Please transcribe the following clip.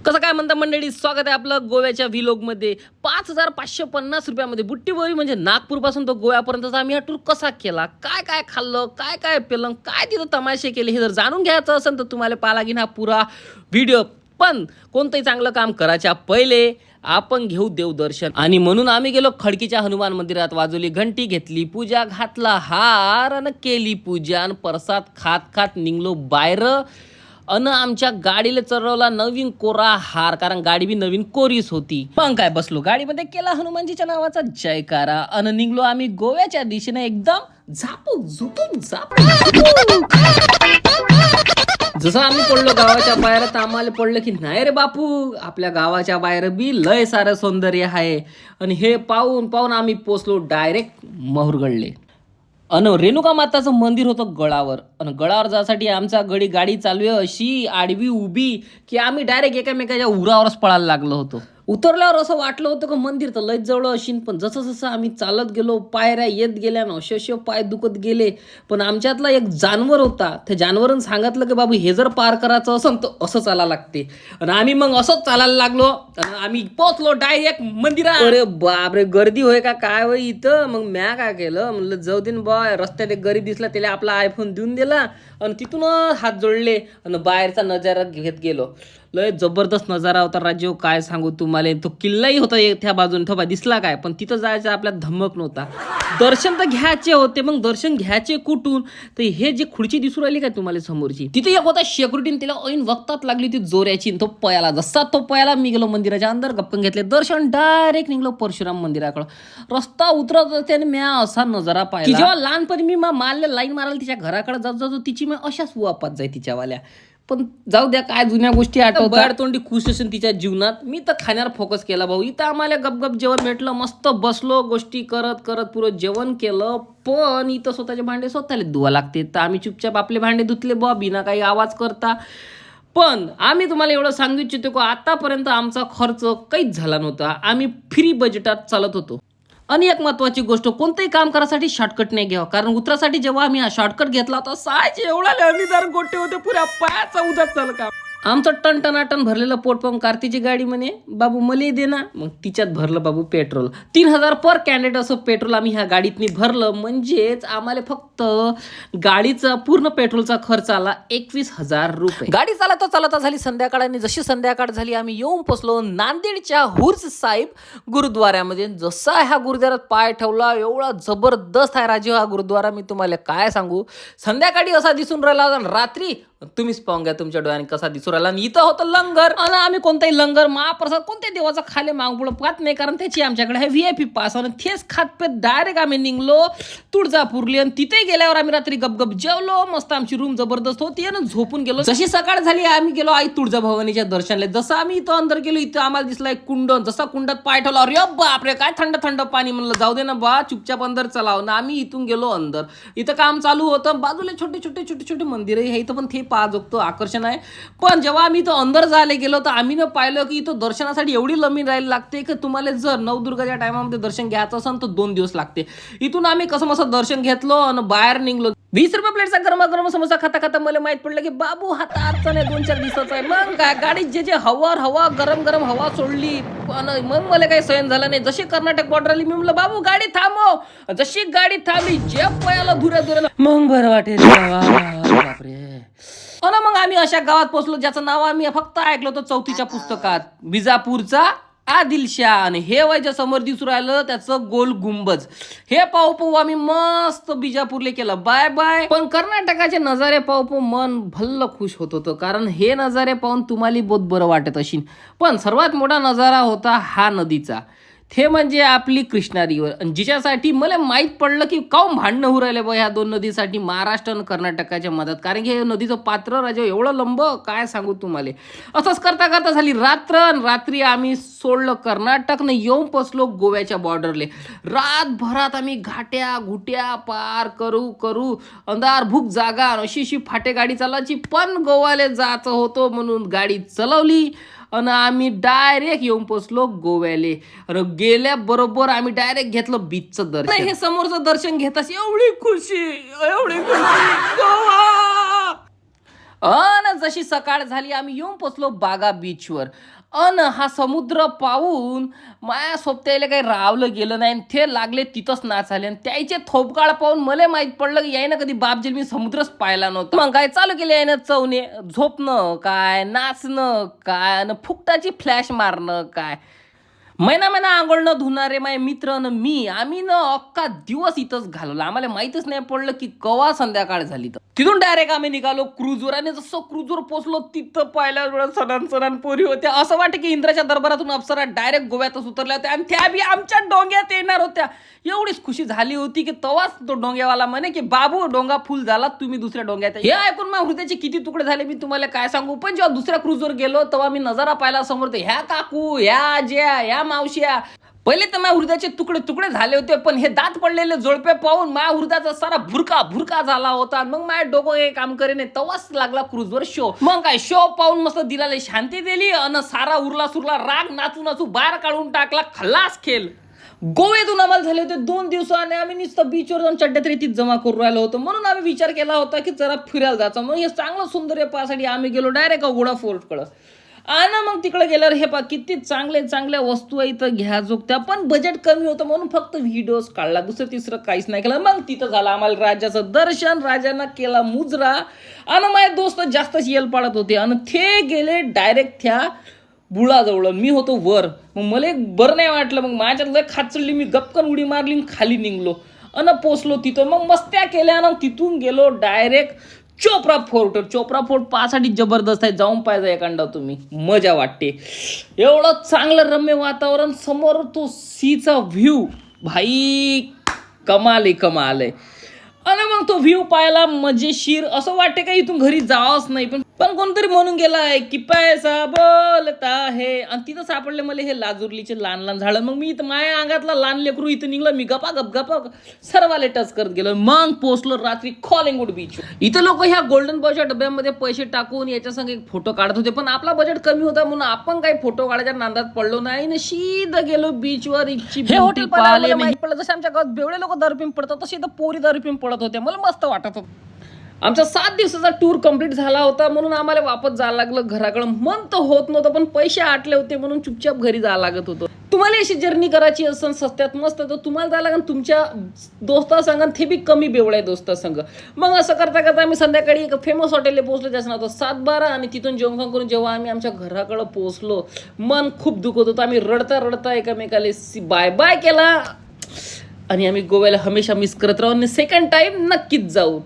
कसं काय म्हणता मंडळी, स्वागत आहे आपलं गोव्याच्या व्लॉगमध्ये। 5550 रुपयामध्ये बुट्टीबोरी म्हणजे नागपूरपासून तो गोव्यापर्यंतचा आम्ही हा टूर कसा केला, काय काय खाल्लं, काय काय पिलं, काय तिथं तमाशे केले, हे जर जाणून घ्यायचं असेल तर तुम्हाला पाहा लागेल हा पुरा व्हिडिओ। पण कोणतंही चांगलं काम करायच्या पहिले आपण घेऊ देवदर्शन, आणि म्हणून आम्ही गेलो खडकीच्या हनुमान मंदिरात, वाजवली घंटी, घेतली पूजा, घातला हार आणि केली पूजा, आणि प्रसाद खात खात निघलो बाहेर। आमच्या गाडीला चढवला नवीन कोरा हार, कारण गाडी बी नवीन कोरीच होती। मग काय बसलो गाडीमध्ये, केला हनुमानजीच्या नावाचा जयकारा, आणि निघलो आम्ही गोव्याच्या दिशेने एकदम झापूक झुपूक झापूक। जसं आम्ही पडलो गावाच्या बाहेर तर आम्हाला पडलं की नाही रे बापू, आपल्या गावाच्या बाहेर बी लय सारं सौंदर्य आहे। आणि हे पाहून पाहून आम्ही पोचलो डायरेक्ट महुरगडले। रेणुका माताचं मंदिर होतं गडावर, आणि गडावर जाण्यासाठी आमचा गाडी चालू आहे अशी आडवी उभी की आम्ही डायरेक्ट एकामेकाच्या उरावरच पळायला लागलो होतो। उतरल्यावर असं वाटलं होतं की मंदिर तर लयच जवळ असेल, पण जसं जसं आम्ही चालत गेलो पायऱ्या येत गेल्या ना असे पाय दुखत गेले। पण आमच्यातला एक जानवर होता, त्या जानवरानं सांगितलं की बाबू हे जर पार करायचं असेल तर असं चालायला लागते, आणि आम्ही मग असंच चालायला लागलो। आम्ही पोहोचलो डायरेक्ट मंदिरात। अरे बापरे, गर्दी होय का काय होय इथं। मग म्या काय केलं, म्हणलं जाऊ दे बॉय, रस्त्यात एक गरीब दिसला त्याला आपला आयफोन देऊन दिला, आणि तिथून हात जोडले आणि बाहेरचा नजारा घेत गेलो। लय जबरदस्त नजारा होता राजीव, काय सांगू तुम्हाला। तो किल्लाही होता त्या बाजून, थोबा दिसला काय, पण तिथं जायचं आपल्यात धमक नव्हता। दर्शन तर घ्यायचे होते, मग दर्शन घ्यायचे कुठून, तर हे जे खुर्ची दिसू राहिली काय तुम्हाला समोरची, तिथे एक होता शेक्युरिटीन, तिला ऐन वक्तात लागली ती जोऱ्याची, तो पयाला जसा तो पयाला मी गेलो मंदिराच्या अंदर, गप्पन घेतले दर्शन, डायरेक्ट निघलो परशुराम मंदिराकडं। रस्ता उतरत त्याने म्या असा नजारा पाहिला की जेव्हा लहानपणी मी मारले लाईन मारायला तिच्या घराकडे जात जातो, तिची मी अशाच वापात जाय तिच्यावाल्या। पण जाऊ द्या, काय जुन्या गोष्टी आठवतात। बाहेर तोंडी खुश असेल तिच्या जीवनात। मी तर खाण्यावर फोकस केला भाऊ। इथं आम्हाला गपगप जेवण भेटलं, मस्त बसलो, गोष्टी करत करत पुरं जेवण केलं। पण इथं स्वतःचे भांडे स्वतःला धुवा लागते, तर आम्ही चुपचाप आपले भांडे धुतले बा, बिना काही आवाज करता। पण आम्ही तुम्हाला एवढं सांगू इच्छितो की आतापर्यंत आमचा खर्च काहीच झाला नव्हता, आम्ही फ्री बजेटात चालत होतो। आणि एक महत्वाची गोष्ट, कोणतंही काम करायसाठी शॉर्टकट नाही घ्यावं, कारण उतरासाठी जेव्हा आम्ही हा शॉर्टकट घेतला होता, सायचे एवढा लहमीदार गोटे होते, पुऱ्या पायाचा उदास झालं काम। आमचं टन भरलेलं पोट पाहून कार्तीची गाडी म्हणे बाबू मले दे ना, मग तिच्यात भरलं बाबू पेट्रोल। 3000 पर कॅन्डिडेट असं पेट्रोल आम्ही ह्या गाडीतनी भरलं, म्हणजेच आम्हाला फक्त गाडीचा पूर्ण पेट्रोलचा खर्च आला 21,000 रुपये। गाडी चालता झाली संध्याकाळ, आणि जशी संध्याकाळ झाली आम्ही येऊन पोचलो नांदेडच्या हुर्स साहिब गुरुद्वाऱ्यामध्ये। जसा ह्या गुरुद्वारात पाय ठेवला, एवढा जबरदस्त आहे राजीव हा गुरुद्वारा, मी तुम्हाला काय सांगू। संध्याकाळी असा दिसून राहिला होता, रात्री तुम्हीच पाहून घ्या तुमच्या डोळ्याने कसा दिसून राहिला। आणि इथं होतं लंगर, आणि आम्ही कोणताही लंगर महाप्रसाद कोणत्या देवाचा खाले मागपुढं पाहत नाही, कारण त्याची आमच्याकडे आहे VIP पास, आणि तेच खात पे डायरेक्ट आम्ही निघलो तुळजापूरली। आणि तिथे गेल्यावर आम्ही रात्री गपगप जेवलो, मस्त आमची रूम जबरदस्त होती, आणि झोपून गेलो। जशी सकाळ झाली आम्ही गेलो आई तुळजाभवानीच्या दर्शनाला। जसं आम्ही इथं अंदर गेलो, इथं आम्हाला दिसला एक कुंड, जसा कुंडात पाय ठेवला, अरे बापरे काय थंड थंड पाणी, म्हणलं जाऊ दे ना बा, चुपचाप अंदर चलाव ना। आम्ही इथून गेलो अंदर, इथं काम चालू होतं, बाजूला छोटे छोटे मंदिर आहे, इथं पण ते पाहतो आकर्षण आहे। पण जेव्हा आम्ही इथं अंदर जायला गेलो तर आम्ही न पाहिलं की इथं दर्शनासाठी एवढी लंबी राहायला लागते की तुम्हाला जर नवदुर्गाच्या टायमामध्ये दर्शन घ्यायचं असेल तर 2 दिवस लागते। इथून आम्ही कसं मस्त दर्शन घेतलो आणि बाहेर निघलो। 20 रुपये प्लेटचा गरम समोसा खाता खाता मला माहित पडलं की बाबू हाताचा नाही 2-4 दिवसाचा आहे। मग काय गाडीत जे हवा गरम हवा सोडली, पण मग मला काही सहन झालं नाही। जशी कर्नाटक बॉर्डर आली, मी म्हणलं बाबू गाडी थांबव, जशी गाडी थांबली जे पयाला धुऱ्या मग बरं वाटेल बापरे। मग आम्ही अशा गावात पोहोचलो ज्याचं नाव आम्ही फक्त ऐकलं होतं 4थीच्या पुस्तकात, विजापूरचा आदिलशाह। आणि हे वयच्या समोर दिसू राहिलं त्याचं गोल गुंबज। हे पाहू आम्ही मस्त बिजापूरले केलं बाय बाय। पण कर्नाटकाचे नजारे पाहू मन भल्ल खुश होत होतं, कारण हे नजारे पाहून तुम्हाला बहुत बरं वाटत असेल। पण सर्वात मोठा नजारा होता हा नदीचा, ते म्हणजे आपली कृष्णा रिव्हर, जिच्यासाठी मला माहीत पडलं की काऊन भांडणं होऊ राहिले बा ह्या 2 नदीसाठी, महाराष्ट्र आणि कर्नाटकाच्या मदत। कारण की हे नदीचं पात्र राजा एवढं लंब, काय सांगू तुम्हाला। असंच करता झाली रात्र, आणि रात्री आम्ही सोडलं कर्नाटकनं, येऊन पोचलो गोव्याच्या बॉर्डरले। रातभरात आम्ही घाट्या घुट्या पार करू अंधार भूक जागा, अशी फाटे गाडी चालवायची, पण गोव्याला जायचं होतं म्हणून गाडी चालवली, आणि आम्ही डायरेक्ट येऊन पोचलो गोव्याले। आणि गेल्याबरोबर आम्ही डायरेक्ट घेतलं बीचचं दर्शन। हे समोरचं दर्शन घेताच एवढी खुशी गोवा। अन जशी सकाळ झाली आम्ही येऊन पोचलो बागा बीचवर. अन हा समुद्र पाहून माया सोबत्याला काही रावलं गेलं नाही. ते लागले तिथंच नाचाले आणि त्याचे थोपकाळ पाहून मला माहित पडलं की यायनं कधी बापजेल मी समुद्रच पाहिला नव्हता. मग काय चालू केलं यानं चवणे झोपणं काय, नाचणं काय, आणि फुकटाची फ्लॅश मारणं काय. महिना महिना आंघोळ न धुणारे माझे मित्र न मी आम्ही न अख्खा दिवस इथंच घालवला. आम्हाला माहितच नाही पडलं की कवा संध्याकाळ झाली. तर तिथून डायरेक्ट आम्ही निघालो क्रूजवर. आणि जसं क्रूजवर पोहोचलो तिथं पाहिल्या वेळा सणान पोरी होत्या. असं वाटतं की इंद्राच्या दरबारातून अप्सरा डायरेक्ट गोव्यातच उतरल्या होत्या आणि त्या बी आमच्या डोंग्यात येणार होत्या. एवढीच खुशी झाली होती की तवाच तो डोंग्यावाला म्हणे की बाबू डोंगा फुल झाला, तुम्ही दुसऱ्या डोंग्यात. हे ऐकून मग हृदयाचे किती तुकडे झाले मी तुम्हाला काय सांगू. पण जेव्हा दुसऱ्या क्रूजवर गेलो तेव्हा मी नजारा पाहिला समोर. तर ह्या काकू, ह्या आज्या, ह्या मावश्या, पहिले तर माझ्या हृदयाचे तुकडे तुकडे झाले होते. पण हे दात पडलेले जोडपे पाहून माझ्या हृदयाचा सारा भुरका झाला होता. मग माझ्या डोकं हे काम करेने तवाच लागला क्रूजवर शो. मग काय शो पाहून मस्त दिलाले शांती दिली आणि सारा उरला सुरला राग नाचू बाहेर काढून टाकला. खल्लास खेळ. गोव्यातून आम्हाला झाले होते 2 दिवस आणि आम्ही नुसतं बीचवर जाऊन चड्ड्यात रेतीत जमा करून राहिलो होतो. म्हणून आम्ही विचार केला होता की जरा फिरायला जायचं. मग हे चांगलं सुंदर पाहासाठी आम्ही गेलो डायरेक्ट घोडा फोर्टकडं. आणि मग तिकडे गेल्यावर हे पहा किती चांगल्या वस्तू आहे इथं घ्या जोगत्या. पण बजेट कमी होतं म्हणून फक्त व्हिडिओज काढला, दुसरं तिसरं काहीच नाही केलं. मग तिथं झालं आम्हाला राजाचं दर्शन. राजांना केला मुजरा. आणि माझे दोस्त जास्तच येल पाडत होते आणि ते गेले डायरेक्ट त्या बुळाजवळ. मी होतो वर. मग मला एक बरं नाही वाटलं. मग माझ्यात लय खाचडली. मी गपकन उडी मारली खाली निघलो आणि पोचलो तिथं. मग मस्त्या केल्या ना तिथून गेलो डायरेक्ट चोपरा फोर्ट पाहासाठी जबरदस्त आहे. जाऊन पाहिजे एखादा तुम्ही, मजा वाटते. एवढं चांगलं रम्य वातावरण, समोर तो सीचा व्ह्यू भाई कमाल आहे. आणि मग तो व्ह्यू पाहायला मजेशीर. असं वाटते का इथून घरी जावंच नाही. पण कोणतरी म्हणून गेला आहे की पैसा बोलता आहे. आणि तिथं सापडले मला हे लाजुर्लीचे लहान झाडं. मग मी इथं माझ्या अंगातला लहान लेकरू इथं निघलं. मी गपा सर्वाले टच करत गेलो. मग पोचलो रात्री कॉलिंगवूड बीच. इथं लोक ह्या गोल्डन बॉयच्या डब्यामध्ये पैसे टाकून याच्या संग एक फोटो काढत होते. पण आपला बजेट कमी होता म्हणून आपण काही फोटो काढायच्या नांदात पडलो नाही ना सीधा गेलो बीचवर. हे हॉटेल पाहिले माहिती पडलं. जसे आमच्या गावात बेवडे लोक दारू पिऊन पडतात तसे इथं पोरी दारू पिऊन पडत होत्या. मला मस्त वाटत होतं. आमचा 7 दिवसाचा टूर कंप्लीट झाला होता म्हणून आम्हाला वापस जायला लागलं घराकडं. मन तर होत नव्हतं पण पैसे आटले होते म्हणून चुपचाप घरी जायला लागत होतं. तुम्हाला अशी जर्नी करायची असेल सस्त्यात मस्त तर तुम्हाला जायला लागेल तुमच्या दोस्ता संग. ते बी कमी बेवड्या दोस्ता संग. मग असं करता आम्ही संध्याकाळी एक फेमस हॉटेलला पोहोचलो ज्याचं नाव होतं 7-12. आणि तिथून जेवण करून जेव्हा आम्ही आमच्या घराकडं पोहोचलो मन खूप दुखत होतं. आम्ही रडता एकामेकाला बाय बाय केला. आणि आम्ही गोव्याला हमेशा मिस करत राहू आणि सेकंड टाइम नक्कीच जाऊ.